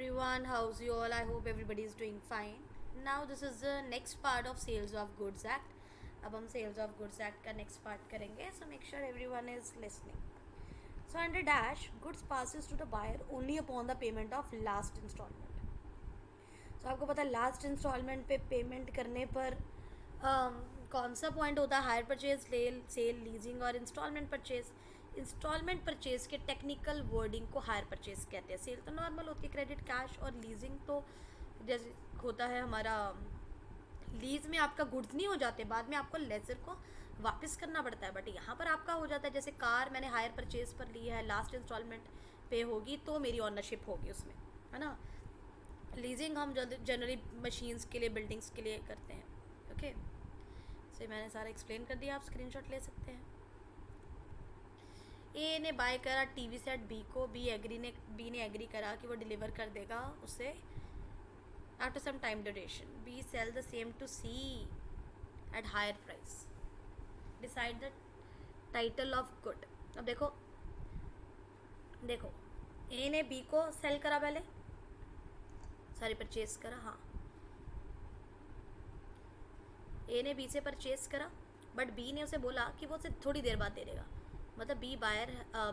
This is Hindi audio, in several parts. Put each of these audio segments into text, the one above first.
everyone, how's you all? I hope everybody is doing fine. Now this is the next part of Sales of Goods Act. अब हम Sales of Goods Act का next part करेंगे, so make sure everyone is listening. So under dash, goods passes to the buyer only upon the payment of last installment. So आपको पता है लास्ट इंस्टॉलमेंट पे पेमेंट करने पर कौन सा पॉइंट होता है? हायर परचेज, सेल, लीजिंग और इंस्टॉलमेंट परचेज. इंस्टॉलमेंट परचेज के टेक्निकल वर्डिंग को हायर परचेज कहते हैं. सेल तो नॉर्मल होती है, क्रेडिट कैश, और लीजिंग तो जैसे होता है हमारा लीज में आपका गुड्स नहीं हो जाते, बाद में आपको लेजर को वापस करना पड़ता है. बट यहाँ पर आपका हो जाता है, जैसे कार मैंने हायर परचेज पर ली है, लास्ट इंस्टॉलमेंट पे होगी तो मेरी ऑनरशिप होगी उसमें, है ना. लीजिंग हम जनरली मशीन्स के लिए, बिल्डिंग्स के लिए करते हैं. ओके, से मैंने सारा एक्सप्लेन कर दिया, आप स्क्रीनशॉट ले सकते हैं. ए ने बाय करा टीवी सेट बी को, बी ने एग्री करा कि वो डिलीवर कर देगा उसे after some time duration. B sell the same to C at higher price. Decide the title of good. अब देखो ए ने बी को सेल करा, पहले सॉरी परचेज करा. हाँ, ए ने बी से परचेज करा, बट बी ने उसे बोला कि वो उसे थोड़ी देर बाद दे देगा. मतलब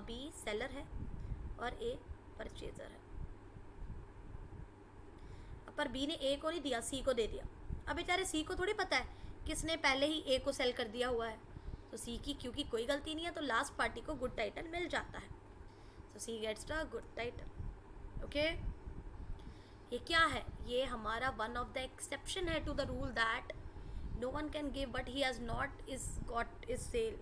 बी सेलर है और ए परचेजर है. पर बी ने ए को नहीं दिया, सी को दे दिया. अब बेचारे सी को थोड़ी पता है किसने पहले ही ए को सेल कर दिया हुआ है. तो सी की क्योंकि कोई गलती नहीं है, तो लास्ट पार्टी को गुड टाइटल मिल जाता है. So C gets the good title. Okay, ये क्या है? ये हमारा वन ऑफ द एक्सेप्शन है to the rule that no one can give what he has not is got is sale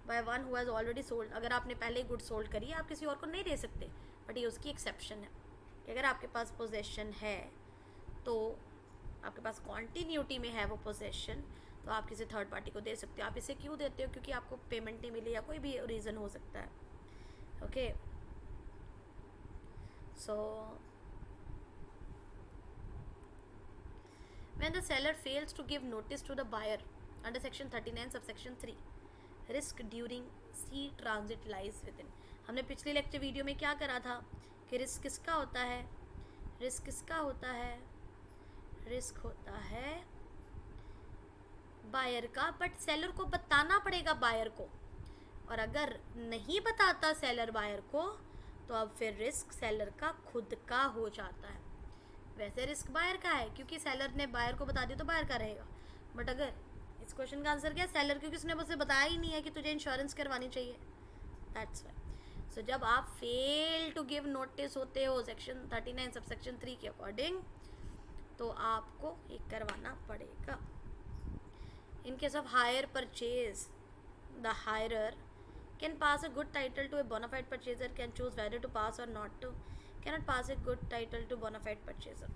by one who has already sold. अगर आपने पहले गुड सोल्ड करी है, आप किसी और को नहीं दे सकते. बट ये उसकी एक्सेप्शन है कि अगर आपके पास पोजेशन है, तो आपके पास कॉन्टीन्यूटी में है वो पोजेशन, तो आप किसी थर्ड पार्टी को दे सकते हो. आप इसे क्यों देते हो? क्योंकि आपको पेमेंट नहीं मिली या कोई भी रीज़न हो सकता है. Okay, so when the seller fails to give notice to the buyer under section 39 subsection 3, risk during sea transit lies within. हमने पिछले लेक्चर वीडियो में क्या करा था कि रिस्क किसका होता है? रिस्क किसका होता है? रिस्क होता है बायर का, बट सेलर को बताना पड़ेगा बायर को. और अगर नहीं बताता सेलर बायर को, तो अब फिर रिस्क सेलर का खुद का हो जाता है. वैसे रिस्क बायर का है, क्योंकि सेलर ने बायर को बता दिया तो बायर का रहेगा. बट अगर इस क्वेश्चन का आंसर क्या है? सेलर, क्योंकि उसने मुझसे बताया ही नहीं है कि तुझे इंश्योरेंस करवानी चाहिए. That's why. सो जब आप फेल टू गिव नोटिस होते हो सेक्शन 39 सब सेक्शन 3 के अकॉर्डिंग, तो आपको ये करवाना पड़ेगा. In case of hire purchase, the hirer can pass a good title to a bona fide purchaser, can choose whether to pass or not to, cannot pass a good title to bona fide purchaser.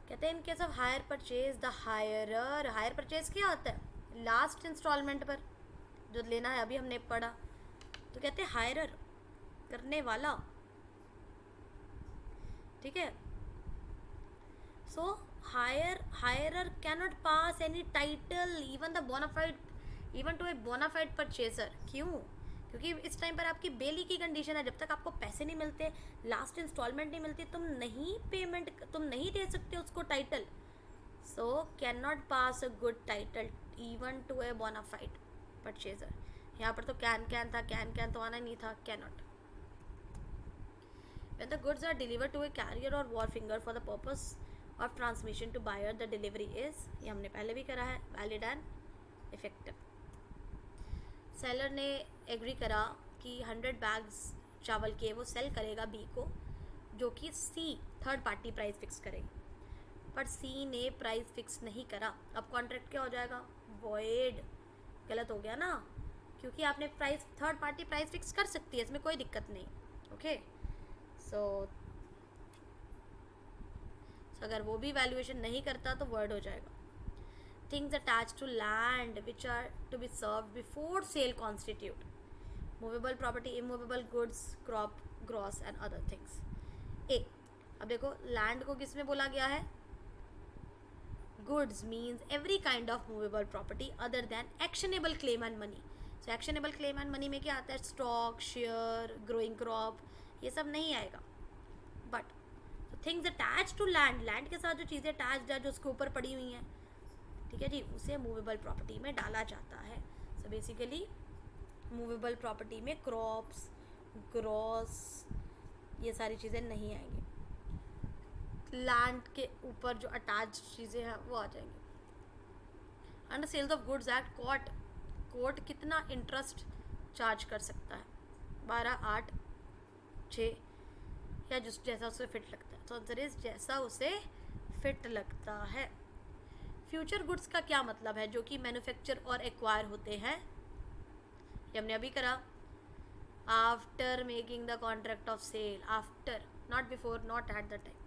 कहते हैं in case of hire purchase the hirer. Hire purchase क्या होता है? लास्ट इंस्टॉलमेंट पर जो लेना है, अभी हमने पढ़ा, तो कहते हैं हायरर, करने वाला. ठीक है. So hirer cannot pass any title even the bona fide, even to a bona fide purchaser. क्यों? क्योंकि इस टाइम पर आपकी बेली की कंडीशन है. जब तक आपको पैसे नहीं मिलते, लास्ट इंस्टॉलमेंट नहीं मिलती, तुम नहीं दे सकते उसको title. So can not pass a good title even to a bona fide purchaser. यहाँ पर तो कैन था, कैन तो आना नहीं था, can not. When the goods are delivered to a carrier or wharfinger for the purpose of transmission to buyer, the delivery is, ये हमने पहले भी करा है, वैलिड एंड इफेक्टिव. सेलर ने एग्री करा कि 100 बैग्स चावल के वो सेल करेगा बी को, जो कि सी थर्ड पार्टी प्राइस फिक्स करेगी. पर सी ने प्राइस फिक्स नहीं करा. अब कॉन्ट्रैक्ट क्या हो जाएगा? वॉइड. गलत हो गया ना, क्योंकि आपने price, third party price fix कर सकती है, इसमें कोई दिक्कत नहीं. ओके, सो अगर वो भी वैल्यूएशन नहीं करता तो वर्ड हो जाएगा. Things attached to land which are to be served before sale constitute movable property, immovable goods, crop, gross and other things. A. अब देखो लैंड को किस में बोला गया है? goods means every kind of movable property other than actionable claim and money. So actionable claim and money में क्या आता है? स्टॉक, शेयर, ग्रोइंग क्रॉप, ये सब नहीं आएगा. But things attach to land, land के साथ जो चीज़ें अटैच्ड है, जो उसके ऊपर पड़ी हुई हैं, ठीक है जी, उसे मूवेबल प्रॉपर्टी में डाला जाता है. सो बेसिकली मूवेबल प्रॉपर्टी में क्रॉप्स, ग्रॉस, ये सारी चीज़ें नहीं आएंगी. लैंड के ऊपर जो अटैच चीज़ें हैं वो आ जाएंगी. Under sales of goods act court कितना इंटरेस्ट चार्ज कर सकता है? 12, 8, 6 या जिस जैसा उसे फिट लगता है. तो आंसर इज जैसा उसे फिट लगता है. फ्यूचर गुड्स का क्या मतलब है? जो कि मैन्युफैक्चर और एक्वायर होते हैं. ये हमने अभी करा. After making the contract of sale, after, not before, not at the time.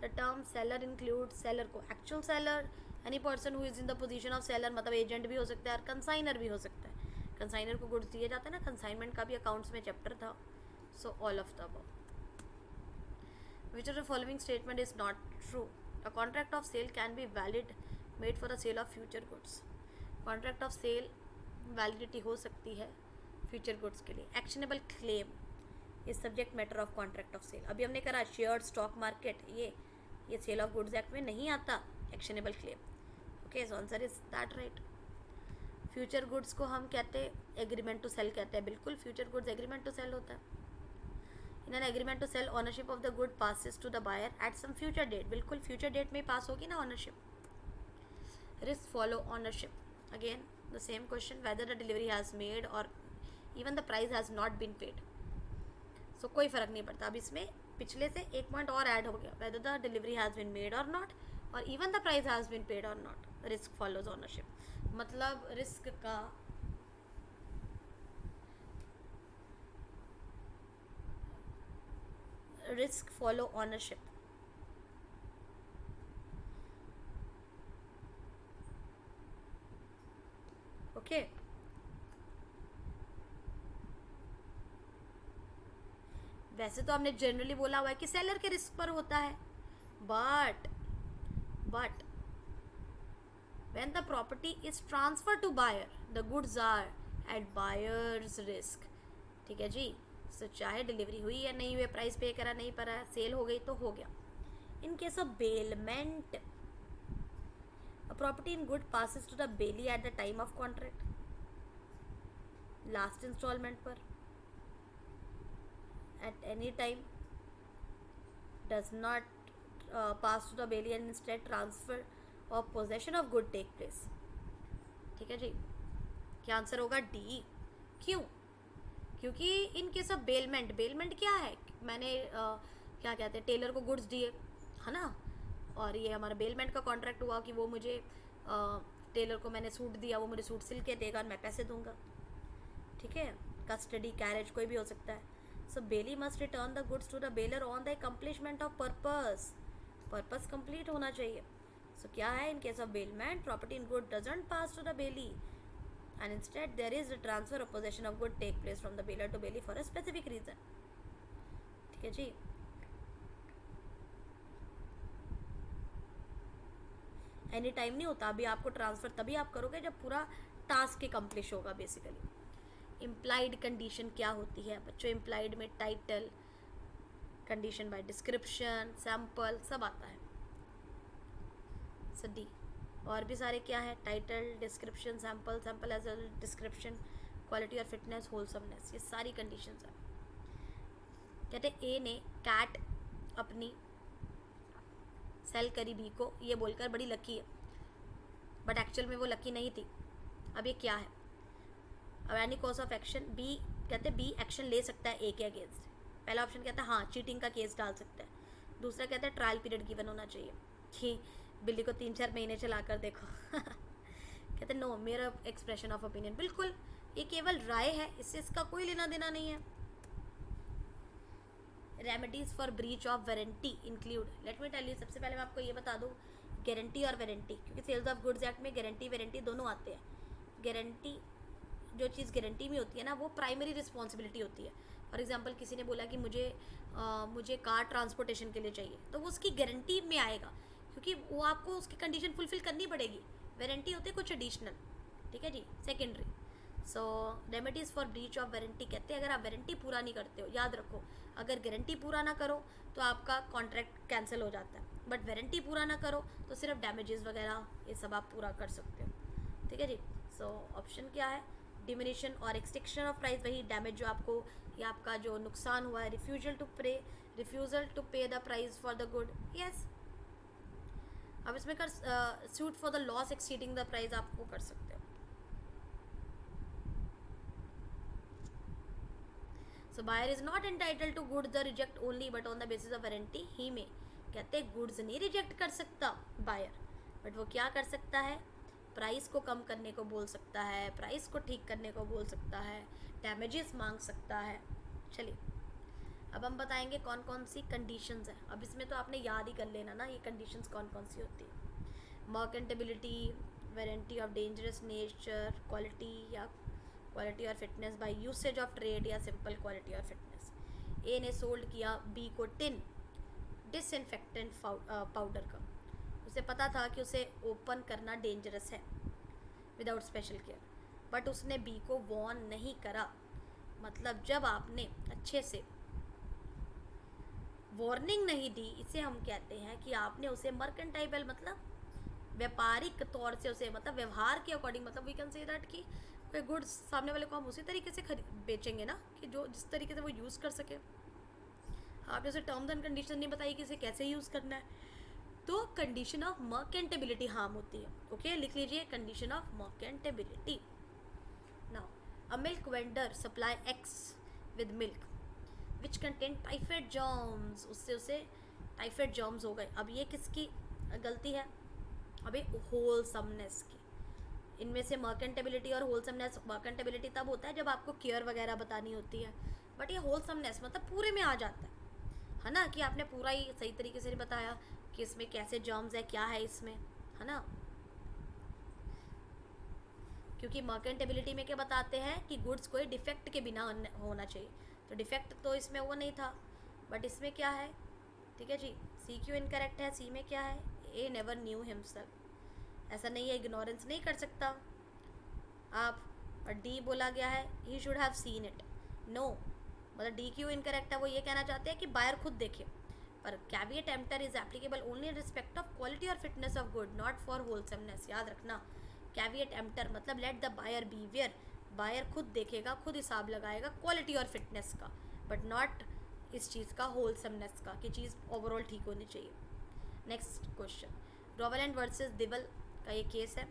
The term seller include seller को actual seller, any person who is in the position of seller, मतलब एजेंट भी हो सकता है और कंसाइनर भी हो सकता है. कंसाइनर को गुड्स दिए जाते हैं ना, कंसाइनमेंट का भी अकाउंट्स में चैप्टर था. So all of the above. Which of the following statement is not true? A contract of sale can be valid made for the sale of future goods. Contract of sale validity हो सकती है future goods के लिए. Actionable claim is subject matter of contract of sale. अभी हमने करा शेयर स्टॉक मार्केट, ये सेल ऑफ गुड्स एक्ट में नहीं आता actionable claim. Okay, so answer is that right. Future goods को हम कहते हैं एग्रीमेंट टू सेल कहते हैं. बिल्कुल, future goods agreement to sell होता है. In an agreement to sell, ownership of the good passes to the buyer at some future date. बिल्कुल फ्यूचर डेट में पास होगी ना ownership. Risk follow ownership. Again the same question, whether the delivery has made or even the price has not been paid. सो कोई फ़र्क नहीं पड़ता. अब इसमें पिछले से एक पॉइंट और ऐड हो गया, whether the delivery has been made or not or even the price has been paid or not. Risk follows ownership. मतलब रिस्क का risk follow ownership. ओके, वैसे तो हमने जनरली बोला हुआ है कि सेलर के रिस्क पर होता है, but when the property is transferred to buyer, the goods are at buyer's risk. ठीक है जी. सो चाहे डिलीवरी हुई या नहीं हुई, प्राइस पे करा नहीं पड़ा, सेल हो गई तो हो गया. In case of bailment, a property in good passes to the bailee at the time of contract, last installment पर, at any time, does not pass to the bailee and instead transfer of possession of good take place. ठीक है जी. क्या आंसर होगा? डी. क्यों? क्योंकि in case of bailment, bailment क्या है? मैंने क्या कहते हैं, टेलर को गुड्स दिए, है ना, और ये हमारा बेलमेंट का कॉन्ट्रैक्ट हुआ कि वो मुझे टेलर को मैंने सूट दिया, वो मुझे सूट सिल के देगा और मैं पैसे दूंगा. ठीक है. कस्टडी, कैरेज, कोई भी हो सकता है. So bailee must return the goods to the bailor on the accomplishment of purpose. Purpose complete होना चाहिए. सो क्या है? In case of bailment, property in good doesn't pass to the bailee and instead there is a transfer of possession of good take place from the bailor to bailey for a specific reason. ठीक है जी. एनी टाइम नहीं होता. अभी आपको ट्रांसफ़र तभी आप करोगे जब पूरा टास्क कंप्लीट होगा. बेसिकली इम्प्लाइड कंडीशन क्या होती है बच्चों? इम्प्लाइड में title, condition by description, sample, सब आता है. So D. और भी सारे क्या है? Title, description, sample, sample as well description, quality और फिटनेस, होलसमनेस, ये सारी कंडीशंस हैं. कहते ए ने कैट अपनी सेल करी बी को, ये बोलकर बड़ी लकी है, बट एक्चुअल में वो लकी नहीं थी. अब ये क्या है? अब any cause of action, B कहते बी एक्शन ले सकता है ए के अगेंस्ट. पहला ऑप्शन कहता है हाँ चीटिंग का केस डाल सकता है. दूसरा कहता है ट्रायल पीरियड गिवन होना चाहिए कि बिल्ली को 3-4 महीने चला कर देखो. कहते नो, मेरा एक्सप्रेशन ऑफ ओपिनियन. बिल्कुल, ये केवल राय है, इससे इसका कोई लेना देना नहीं है. Remedies for breach of warranty include. Let me tell you, सबसे पहले मैं आपको ये बता दूँ, गारंटी और वारंटी, क्योंकि सेल्स ऑफ गुड्स एक्ट में गारंटी वारंटी दोनों आते हैं. गारंटी, जो चीज़ गारंटी में होती है ना, वो प्राइमरी रिस्पॉन्सिबिलिटी होती है. फॉर एग्जांपल किसी ने बोला कि मुझे कार ट्रांसपोर्टेशन के लिए चाहिए, तो वो उसकी गारंटी में आएगा, क्योंकि वो आपको उसकी कंडीशन फुलफिल करनी पड़ेगी. वारंटी होते कुछ एडिशनल. ठीक है जी, secondary. So remedies for breach of warranty कहते हैं अगर आप वारंटी पूरा नहीं करते हो, याद रखो अगर गारंटी पूरा ना करो तो आपका कॉन्ट्रैक्ट कैंसिल हो जाता है, बट वारंटी पूरा ना करो तो सिर्फ डैमेजेस वगैरह ये सब आप पूरा कर सकते हो। ठीक है जी। सो ऑप्शन क्या है, डिमिनिशन और एक्सटिंक्शन ऑफ प्राइस, वही डैमेज जो आपको या आपका जो नुकसान हुआ है, refusal to pay the price for the good, yes. अब इसमें कर suit for the loss exceeding the price आप वो कर सकते हो। So buyer is not entitled to goods the reject only but on the basis of warranty ही में, कहते हैं गुड्स नहीं रिजेक्ट कर सकता बायर, बट वो क्या कर सकता है, प्राइस को कम करने को बोल सकता है, प्राइस को ठीक करने को बोल सकता है, डैमेजेस मांग सकता है। चलिए अब हम बताएंगे कौन कौन सी कंडीशंस हैं। अब इसमें तो आपने याद ही कर लेना ना ये कंडीशंस कौन कौन सी होती है। Merchantability, warranty of dangerous nature, quality या क्वालिटी और fitness by usage of trade या सिंपल क्वालिटी और फिटनेस। ए ने सोल्ड किया बी को टिन डिसइंफेक्टेंट पाउडर का, उसे पता था कि उसे ओपन करना डेंजरस है विदाउट स्पेशल केयर, बट उसने बी को वॉर्न नहीं करा। मतलब जब आपने अच्छे से वार्निंग नहीं दी, इसे हम कहते हैं कि आपने उसे मर्केंटाइबल मतलब व्यापारिक तौर से उसे मतलब व्यवहार के अकॉर्डिंग, मतलब वी कैन से दैट कि कोई गुड्स सामने वाले को हम उसी तरीके से बेचेंगे ना कि जो जिस तरीके से वो यूज़ कर सके। आपने उसे टर्म्स एंड कंडीशन नहीं बताई कि इसे कैसे यूज़ करना है, तो कंडीशन ऑफ मर्केंटेबिलिटी हार्म होती है। ओके लिख लीजिए condition of मर्केंटेबिलिटी। Now a milk vendor supply x with milk which contain typhoid germs, उससे उसे टाइफाइड जर्म्स हो गए। अब ये किसकी गलती है, अभी होलसमनेस की। इनमें से मर्केंटेबिलिटी और होलसमनेस, मर्केंटेबिलिटी तब होता है जब आपको केयर वगैरह बतानी होती है, बट ये होलसमनेस मतलब पूरे में आ जाता है ना, कि आपने पूरा ही सही तरीके से नहीं बताया कि इसमें कैसे जर्म्स है, क्या है इसमें, है ना। क्योंकि मर्केंटेबिलिटी में क्या बताते हैं कि गुड्स कोई डिफेक्ट के बिना होना चाहिए, तो डिफेक्ट तो इसमें वो नहीं था, बट इसमें क्या है। ठीक है जी, सी क्यों इनकरेक्ट है, सी में क्या है, ए नेवर न्यू हिमसेल्फ, ऐसा नहीं है, इग्नोरेंस नहीं कर सकता आप। और डी बोला गया है he should have seen it, no, मतलब डी क्यों इनकरेक्ट है, वो ये कहना चाहते हैं कि बायर खुद देखे। पर caveat emptor is applicable only in respect of quality और fitness of good, not for wholesomeness. याद रखना कैविएट एम्प्टर मतलब let the buyer beware, buyer खुद देखेगा, खुद हिसाब लगाएगा क्वालिटी और फिटनेस का, बट नॉट इस चीज़ का होलसमनेस का, कि चीज़ ओवरऑल ठीक होनी चाहिए। नेक्स्ट क्वेश्चन, रॉवलैंड वर्सेस दिवल का ये केस है।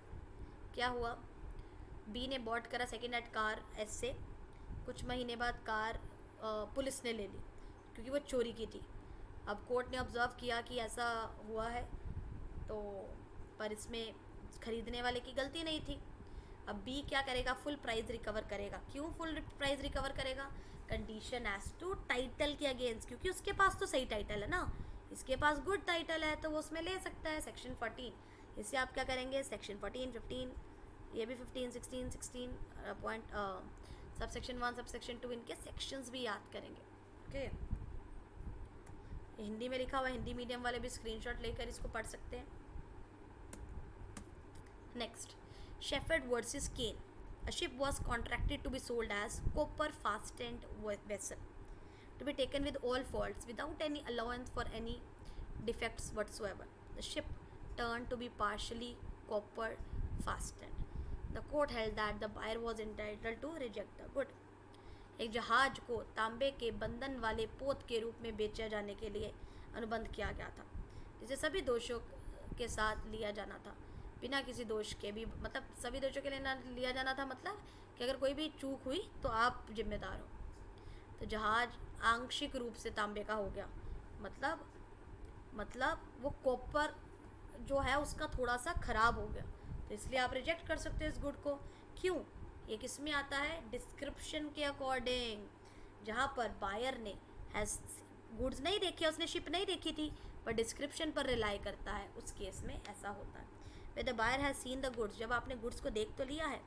क्या हुआ, बी ने बॉट करा सेकेंड हैंड कार एस से, कुछ महीने बाद कार पुलिस ने ले ली क्योंकि वो चोरी की थी। अब कोर्ट ने ऑब्जर्व किया कि ऐसा हुआ है, तो पर इसमें खरीदने वाले की गलती नहीं थी। अब बी क्या करेगा, फुल प्राइस रिकवर करेगा। क्यों फुल प्राइस रिकवर करेगा, कंडीशन एज टू टाइटल के अगेंस्ट, क्योंकि उसके पास तो सही टाइटल है ना, इसके पास गुड टाइटल है तो वो उसमें ले सकता है। सेक्शन 14, इससे आप क्या करेंगे, सेक्शन 14, 15, ये भी 15, 16, 16 point sub section 1 sub section 2 इनके सेक्शंस भी याद करेंगे। ओके हिंदी में लिखा हुआ, हिंदी मीडियम वाले भी स्क्रीनशॉट लेकर इसको पढ़ सकते हैं। Next, Shepherd versus Kain, a ship was contracted to be sold as copper fastened vessel to be taken with all faults without any allowance for any defects whatsoever. The ship turned to be partially copper fastened. The court held that the buyer was entitled to reject the good. एक जहाज को तांबे के बंधन वाले पोत के रूप में बेचा जाने के लिए अनुबंध किया गया था, जिसे सभी दोषों के साथ लिया जाना था, बिना किसी दोष के भी, मतलब सभी दोषों के लिए ना लिया जाना था, मतलब कि अगर कोई भी चूक हुई तो आप जिम्मेदार हो। तो जहाज आंशिक रूप से तांबे का हो गया, मतलब वो कॉपर जो है उसका थोड़ा सा ख़राब हो गया, तो इसलिए आप रिजेक्ट कर सकते हो इस गुड को। क्यों, ये किस में आता है, डिस्क्रिप्शन के अकॉर्डिंग, जहाँ पर बायर ने हैज़ गुड्स नहीं देखे, उसने शिप नहीं देखी थी, पर डिस्क्रिप्शन पर रिलाई करता है, उस केस में ऐसा होता है। Where the buyer has seen the goods, जब आपने गुड्स को देख तो लिया है,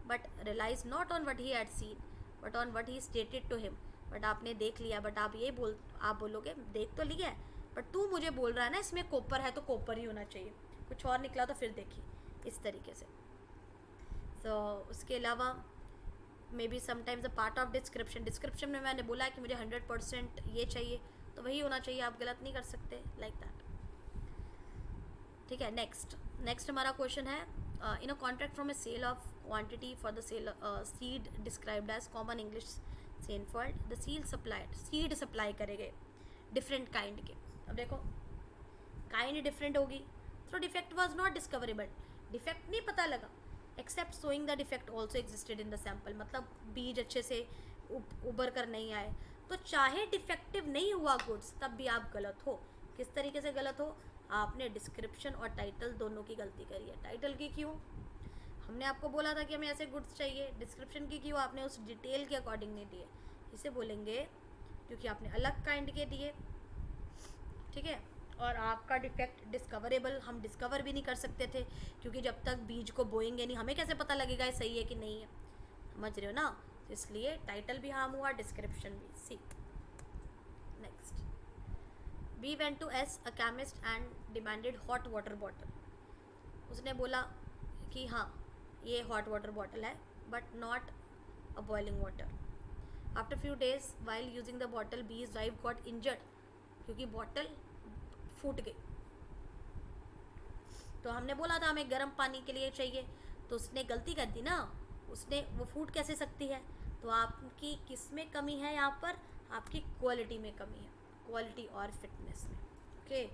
but relies not on what he had seen but on what he stated to him, but आपने देख लिया, बट आप बोलोगे देख तो लिया है, बट तू मुझे बोल रहा है ना इसमें कॉपर है तो कॉपर ही होना चाहिए, कुछ और निकला तो फिर देखिए, इस तरीके से। तो उसके अलावा may be sometimes a part of description में मैंने बोला है कि मुझे 100% ये चाहिए, तो वही होना चाहिए, आप गलत नहीं कर सकते, लाइक दैट। ठीक है, नेक्स्ट हमारा क्वेश्चन है, in a contract from a sale of quantity for the sale seed described as common English sainfoin, the seed supply करे गए डिफरेंट काइंड के। अब देखो काइंड डिफरेंट होगी, तो defect was not discoverable, defect नहीं पता लगा, except sowing the defect also existed in the sample, मतलब बीज अच्छे से उबर कर नहीं आए। तो चाहे डिफेक्टिव नहीं हुआ गुड्स, तब भी आप गलत हो। किस तरीके से गलत हो, आपने डिस्क्रिप्शन और टाइटल दोनों की गलती करी है। टाइटल की क्यों, हमने आपको बोला था कि हमें ऐसे गुड्स चाहिए। डिस्क्रिप्शन की क्यों, आपने उस डिटेल के अकॉर्डिंग नहीं दिए। इसे बोलेंगे क्योंकि आपने अलग काइंड के दिए, ठीक है। और आपका डिफेक्ट डिस्कवरेबल, हम डिस्कवर भी नहीं कर सकते थे, क्योंकि जब तक बीज को बोएंगे नहीं, हमें कैसे पता लगेगा ये सही है कि नहीं है, समझ रहे हो ना। इसलिए टाइटल भी हार्म हुआ, डिस्क्रिप्शन भी। See next, we went to S a chemist and demanded hot water bottle. उसने बोला कि हाँ ये हॉट वाटर बॉटल है, but not a boiling water. After few days while using the bottle, B's wife got injured, क्योंकि बॉटल फूट गई। तो हमने बोला था हमें गर्म पानी के लिए चाहिए, तो उसने गलती कर दी ना, उसने वो फूट कैसे सकती है। तो आपकी किस में कमी है यहाँ पर, आपकी क्वालिटी में कमी है, क्वालिटी और फिटनेस में। ओके,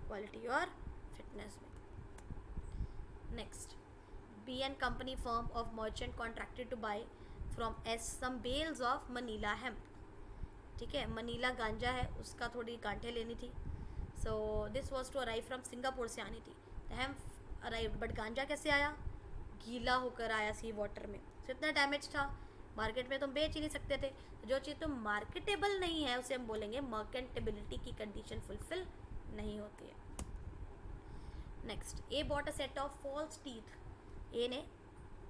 क्वालिटी और फिटनेस में। Next, B an company firm of merchant contracted to buy from S some bales of Manila hemp. ठीक है, मनीला गांजा है, उसका थोड़ी गांठें लेनी थी। So this was to arrive from Singapore से आनी थी। द हेम्प अराइव, बट गांजा कैसे आया, गीला होकर आया सी वाटर में। तो इतना डैमेज था, मार्केट में तुम बेच ही नहीं सकते थे। जो चीज़ तुम मार्केटेबल नहीं है उसे हम बोलेंगे मर्केंटेबिलिटी की कंडीशन फुलफिल नहीं होती है। Next, A bought a set of false teeth. A ने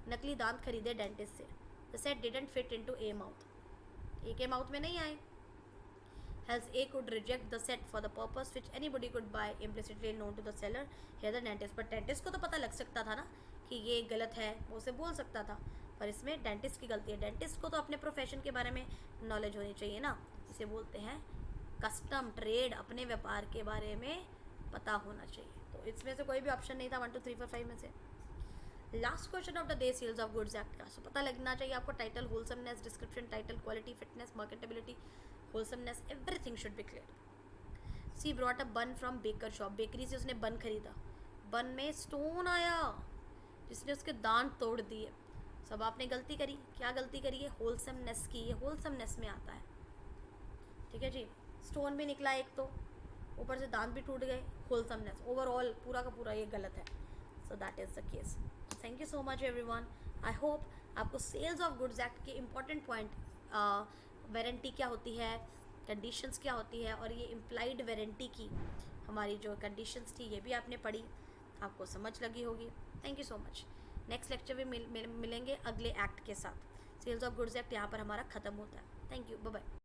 नकली दांत खरीदे डेंटिस्ट से। The set didn't fit into A mouth, A के माउथ में नहीं आए। Hence, A could reject the set for the purpose which anybody could buy, implicitly known to the seller, here the dentist. But dentist को तो पता लग सकता था ना कि ये गलत है, वो उसे बोल सकता था, पर इसमें डेंटिस्ट की गलती है। डेंटिस्ट को तो अपने प्रोफेशन के बारे में नॉलेज होनी चाहिए ना, इसे बोलते हैं कस्टम ट्रेड, अपने व्यापार के बारे में पता होना चाहिए। तो इसमें से कोई भी ऑप्शन नहीं था 1 2 3 4 5 में से। Last question of the day, sales of goods act का। सो पता लगना चाहिए आपको title, wholesomeness, description, title, quality, fitness, merchantability, wholesomeness, everything should be clear. She brought a bun from baker shop, bakery से उसने बन खरीदा, बन में स्टोन आया जिसने उसके दांत तोड़ दिए। सब आपने गलती करी, क्या गलती करी है, होलसमनेस की, ये होलसमनेस में आता है। ठीक है जी, स्टोन भी निकला एक, तो ऊपर से दांत भी टूट गए, होलसमनेस, ओवरऑल पूरा का पूरा ये गलत है। So that is the case. Thank you so much everyone. I hope आपको सेल्स ऑफ गुड्स एक्ट के इम्पॉर्टेंट पॉइंट, वारंटी क्या होती है, कंडीशंस क्या होती है, और ये इम्प्लाइड वारंटी की हमारी जो कंडीशंस थी ये भी आपने पढ़ी, आपको समझ लगी होगी। Thank you so much. Next lecture में मिलेंगे अगले एक्ट के साथ। सेल्स ऑफ गुड्स एक्ट यहाँ पर हमारा ख़त्म होता है। Thank you, bye bye.